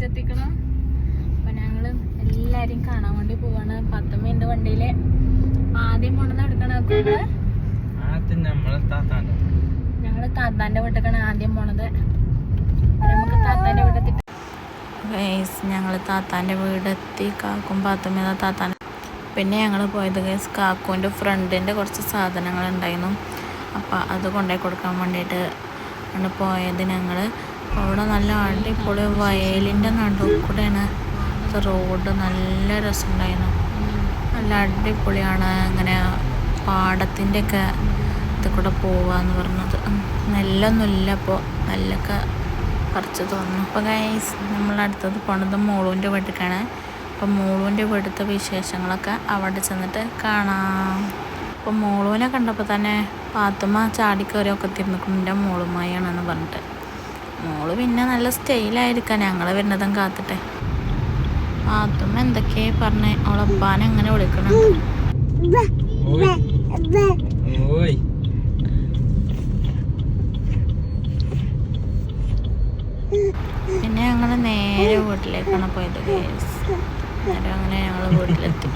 തിരിച്ചെത്തിക്കണം. അപ്പൊ ഞങ്ങള് എല്ലാരും കാണാൻ വേണ്ടി പോവാണ്. 10 മിനിറ്റ് വണ്ടിയില്. ആദ്യം കൊണ്ടുവന്ന് എടുക്കണം. ഞങ്ങള് താത്താന്റെ വീട്ടിലേക്കാണ് ആദ്യം പോണത്. നമുക്ക് താത്താന്റെ വീടെത്തി. ഞങ്ങള് താത്താന്റെ വീടെത്തി. കാക്കും പാത്തുമ്മ താത്താന്റെ. പിന്നെ ഞങ്ങൾ പോയത് ഗൈസ് കാക്കുവിൻ്റെ ഫ്രണ്ടിൻ്റെ കുറച്ച് സാധനങ്ങൾ ഉണ്ടായിരുന്നു. അപ്പം അത് കൊണ്ടുപോയി കൊടുക്കാൻ വേണ്ടിയിട്ട് ആണ് പോയത് ഞങ്ങൾ. അവിടെ നല്ല അടിപൊളി വയലിൻ്റെ നടുവിൽ കൂടെയാണ് റോഡ്. നല്ല രസമുണ്ടായിരുന്നു. നല്ല അടിപൊളിയാണ്. അങ്ങനെ പാടത്തിൻ്റെ ഒക്കെ ഇത് കൂടെ പോവാന്ന് പറഞ്ഞത്. നെല്ലൊന്നുമില്ല. അപ്പോൾ നെല്ലൊക്കെ പറിച്ച് തോന്നുന്നു. അപ്പോൾ ഗൈസ് നമ്മളടുത്തത് പോണത് മോളുവിൻ്റെ വീട്ടിലേക്കാണ്. അപ്പം മോളുവിൻ്റെ വീട്ടിലത്തെ വിശേഷങ്ങളൊക്കെ അവിടെ ചെന്നിട്ട് കാണാം. അപ്പം മോളുവിനെ കണ്ടപ്പോൾ തന്നെ പാത്തുമ്മ ചാടിക്കയറിയൊക്കെ തിരുന്നിക്കും എൻ്റെ മോളുമായാണെന്ന് പറഞ്ഞിട്ട്. മോള് പിന്നെ നല്ല സ്റ്റൈലായിരിക്കാം ഞങ്ങൾ വരുന്നതും കാത്തിട്ടെ. പാത്തുമ്മ എന്തൊക്കെയാ പറഞ്ഞേ അവളപ്പാനെ എങ്ങനെ വിളിക്കണുണ്ട്. പിന്നെ ഞങ്ങൾ നേരെ വീട്ടിലേക്കാണ് പോയത്. നേരെ അങ്ങനെ ഞങ്ങൾ വീട്ടിലെത്തി.